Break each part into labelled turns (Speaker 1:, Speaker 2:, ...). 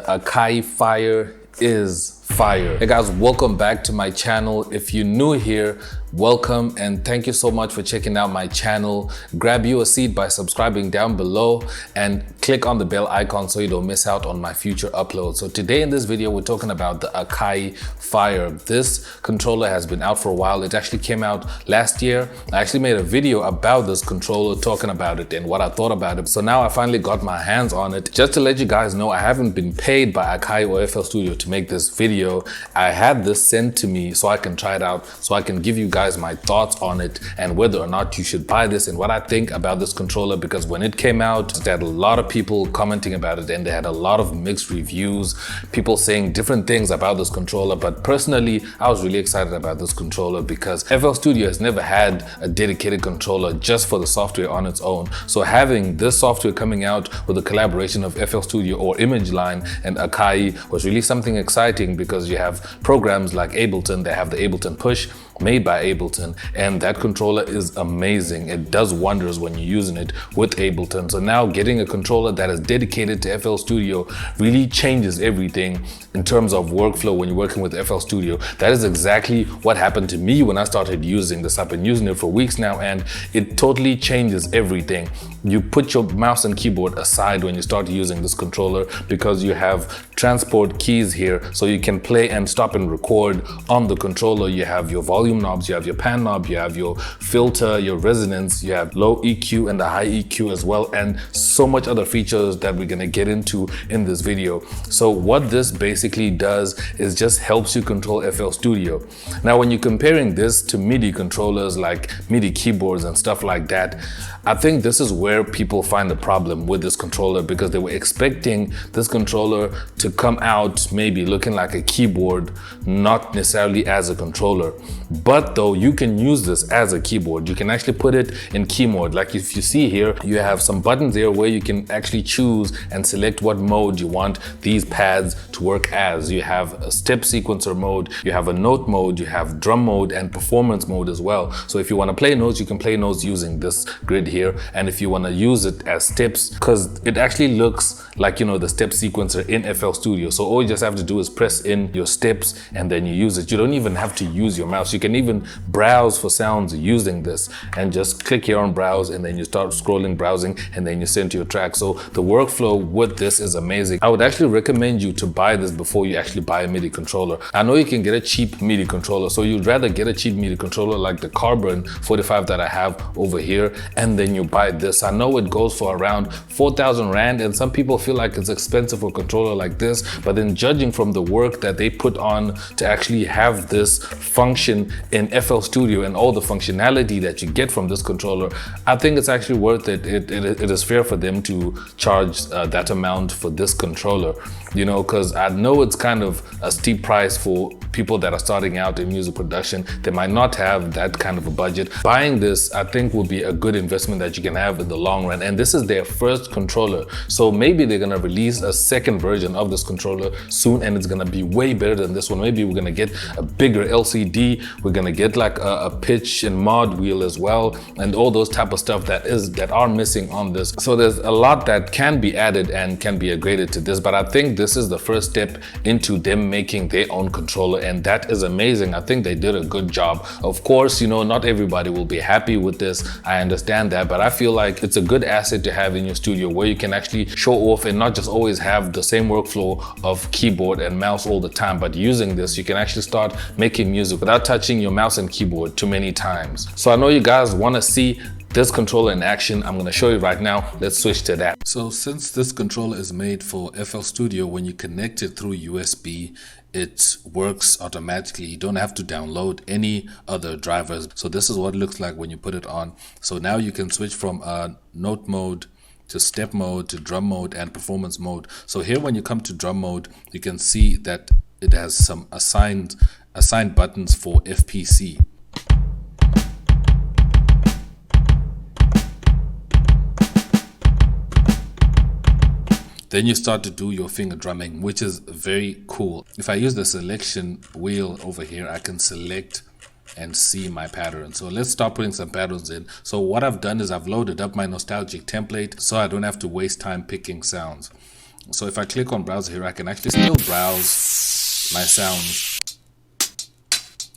Speaker 1: Akai Fire is fire. Hey guys, welcome back to my channel. If you're new here, welcome and thank you so much for checking out my channel. Grab you a seat by subscribing down below and click on the bell icon so you don't miss out on my future uploads. So today in this video, we're talking about the Akai Fire. This controller has been out for a while. It actually came out last year. I actually made a video about this controller, talking about it and what I thought about it. So now I finally got my hands on it. Just to let you guys know, I haven't been paid by Akai or FL Studio to make this video. I had this sent to me so I can try it out, so I can give you guys my thoughts on it and whether or not you should buy this and what I think about this controller, because when it came out, there had a lot of people commenting about it and they had a lot of mixed reviews, people saying different things about this controller. But personally, I was really excited about this controller because FL Studio has never had a dedicated controller just for the software on its own. So having this software coming out with a collaboration of FL Studio or Image Line and Akai was really something exciting, because you have programs like Ableton. They have the Ableton Push made by Ableton, and that controller is amazing. It does wonders when you're using it with Ableton. So now getting a controller that is dedicated to FL Studio really changes everything in terms of workflow when you're working with FL Studio. That is exactly what happened to me when I started using this. I've been using it for weeks now and it totally changes everything. You put your mouse and keyboard aside when you start using this controller, because you have transport keys here, so you can play and stop and record on the controller. You have your volume knobs, you have your pan knob, you have your filter, your resonance, you have low EQ and the high EQ as well, and so much other features that we're gonna get into in this video. So what this basically does is just helps you control FL Studio. Now, when you're comparing this to MIDI controllers like MIDI keyboards and stuff like that, I think this is where people find the problem with this controller, because they were expecting this controller to come out maybe looking like a keyboard, not necessarily as a controller. But though you can use this as a keyboard, you can actually put it in key mode. Like if you see here, you have some buttons here where you can actually choose and select what mode you want these pads to work as. You have a step sequencer mode, you have a note mode, you have drum mode and performance mode as well. So if you want to play notes, you can play notes using this grid here. And if you want to use it as steps, because it actually looks like, you know, the step sequencer in FL Studio. So all you just have to do is press in your steps and then you use it. You don't even have to use your mouse. You can even browse for sounds using this and just click here on browse, and then you start scrolling, browsing, and then you send to your track. So the workflow with this is amazing. I would actually recommend you to buy this before you actually buy a MIDI controller. I know you can get a cheap MIDI controller, so you'd rather get a cheap MIDI controller like the Carbon 45 that I have over here, and then you buy this. I know it goes for around 4,000 Rand, and some people feel like it's expensive for a controller like this, but then judging from the work that they put on to actually have this function in FL Studio and all the functionality that you get from this controller, I think it's actually worth it. It is fair for them to charge that amount for this controller, you know, because I know it's kind of a steep price for people that are starting out in music production. They might not have that kind of a budget. Buying this, I think, will be a good investment that you can have in the long run. And this is their first controller, so maybe they're gonna release a second version of this controller soon, and it's gonna be way better than this one. Maybe we're gonna get a bigger LCD, we're gonna get like a pitch and mod wheel as well, and all those type of stuff that are missing on this. So there's a lot that can be added and can be upgraded to this, but I think this is the first step into them making their own controller, and that is amazing. I think they did a good job. Of course, you know, not everybody will be happy with this, I understand that, but I feel like it's a good asset to have in your studio where you can actually show off and not just always have the same workflow of keyboard and mouse all the time. But using this, you can actually start making music without touching your mouse and keyboard too many times. So I know you guys want to see this controller in action. I'm going to show you right now. Let's switch to that. So since this controller is made for FL Studio, when you connect it through USB, it works automatically. You don't have to download any other drivers. So this is what it looks like when you put it on. So now you can switch from note mode to step mode to drum mode and performance mode. So here, when you come to drum mode, you can see that it has some assigned buttons for FPC. Then you start to do your finger drumming, which is very cool. If I use the selection wheel over here, I can select and see my pattern. So let's start putting some patterns in. So what I've done is I've loaded up my nostalgic template so I don't have to waste time picking sounds. So if I click on browser here, I can actually still browse my sounds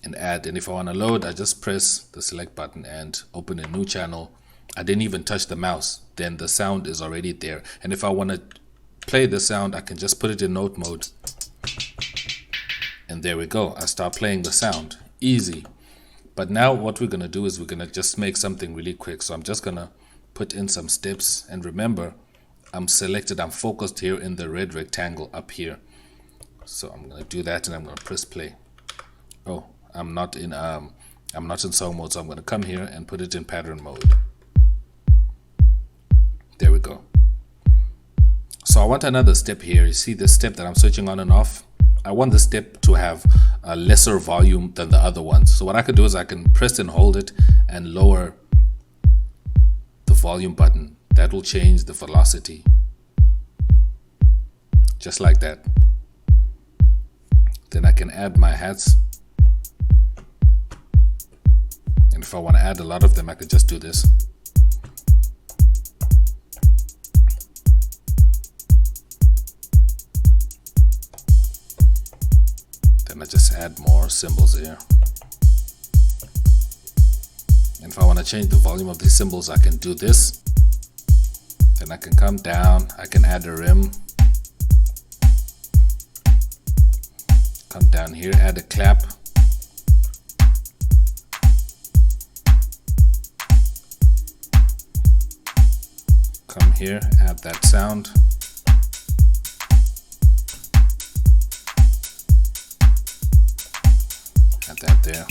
Speaker 1: and add. And if I want to load, I just press the select button and open a new channel. I didn't even touch the mouse. Then the sound is already there. And if I want to play the sound, I can just put it in note mode. And there we go. I start playing the sound. Easy. But now what we're going to do is we're going to just make something really quick. So I'm just going to put in some steps. And remember, I'm focused here in the red rectangle up here. So I'm going to do that and I'm going to press play. Oh, I'm not in song mode, so I'm going to come here and put it in pattern mode. There we go. So I want another step here. You see this step that I'm switching on and off? I want the step to have a lesser volume than the other ones. So what I could do is I can press and hold it and lower the volume button. That will change the velocity. Just like that. Then I can add my hats. And if I want to add a lot of them, I could just do this. Then I just add more symbols here. And if I want to change the volume of these symbols, I can do this. Then I can come down, I can add a rim. Come down here, add a clap. Come here, add that sound. Add that there.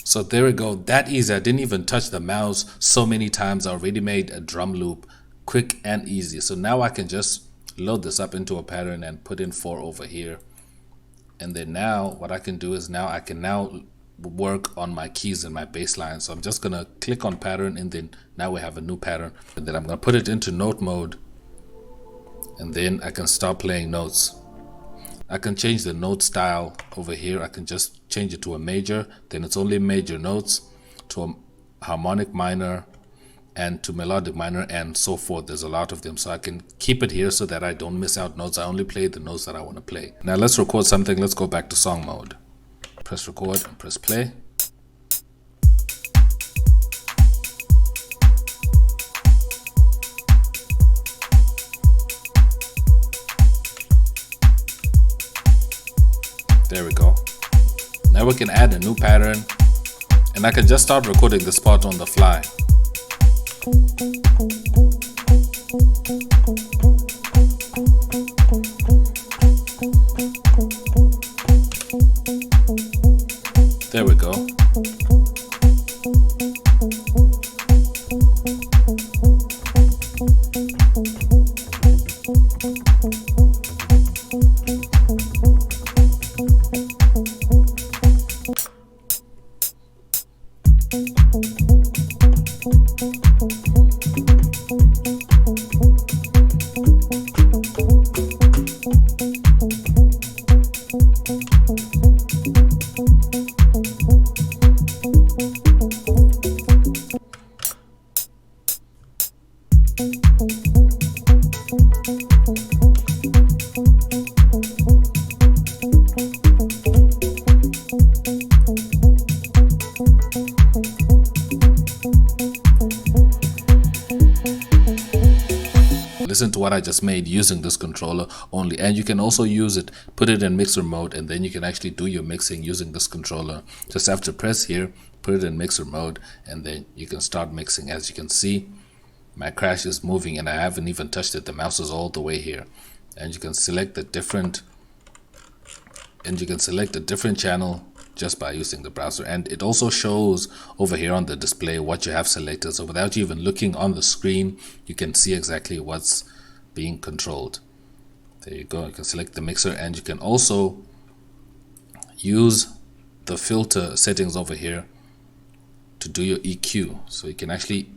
Speaker 1: So there we go, that easy. I didn't even touch the mouse so many times. I already made a drum loop quick and easy. So now I can just load this up into a pattern and put in 4 over here. And then now what I can do is I can work on my keys and my bass line. So I'm just gonna click on pattern and then now we have a new pattern. And then I'm gonna put it into note mode. And then I can start playing notes. I can change the note style over here. I can just change it to a major, then it's only major notes, to a harmonic minor, and to melodic minor, and so forth. There's a lot of them, so I can keep it here so that I don't miss out notes. I only play the notes that I want to play. Now let's record something. Let's go back to song mode. Press record and press play. There we go. Now we can add a new pattern and I can just start recording this part on the fly. There we go. Listen to what I just made using this controller only, and you can also use it, put it in mixer mode, and then you can actually do your mixing using this controller. Just have to press here, put it in mixer mode, and then you can start mixing. As you can see, my crash is moving and I haven't even touched it. The mouse is all the way here, and you can select a different channel just by using the browser, and it also shows over here on the display what you have selected. So without you even looking on the screen, you can see exactly what's being controlled. There you go. You can select the mixer, and you can also use the filter settings over here to do your EQ. So you can actually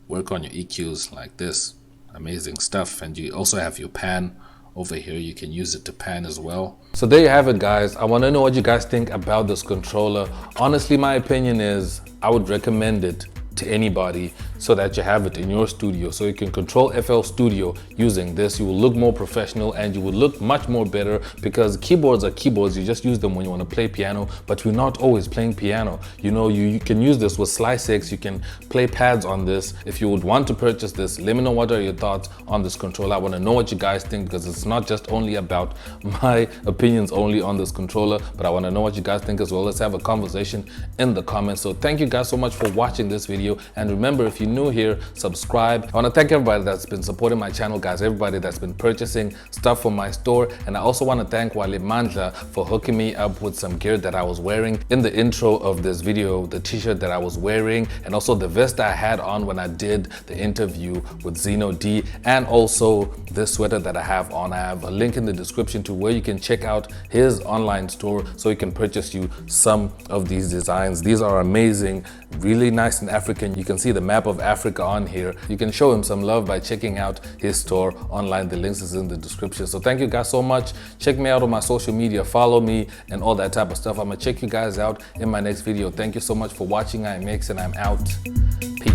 Speaker 1: work on your EQs like this. Amazing stuff. And you also have your pan over here. You can use it to pan as well. So there you have it, guys. I want to know what you guys think about this controller. Honestly, my opinion is I would recommend it to anybody so that you have it in your studio. So you can control FL Studio using this. You will look more professional and you will look much more better, because keyboards are keyboards. You just use them when you want to play piano, but we're not always playing piano. You know, you can use this with Slice X. You can play pads on this. If you would want to purchase this, let me know what are your thoughts on this controller. I want to know what you guys think, because it's not just only about my opinions only on this controller, but I want to know what you guys think as well. Let's have a conversation in the comments. So thank you guys so much for watching this video, and remember, if you're new here, subscribe. I want to thank everybody that's been supporting my channel, guys, everybody that's been purchasing stuff from my store. And I also want to thank Wale Mandla for hooking me up with some gear that I was wearing in the intro of this video, the t-shirt that I was wearing, and also the vest I had on when I did the interview with Zeno D, and also this sweater that I have on. I have a link in the description to where you can check out his online store so you can purchase you some of these designs. These are amazing, really nice and African. You can see the map of Africa on here. You can show him some love by checking out his store online. The links is in the description. So thank you guys so much. Check me out on my social media, follow me and all that type of stuff. I'm gonna check you guys out in my next video. Thank you so much for watching. I'm X and I'm out. Peace.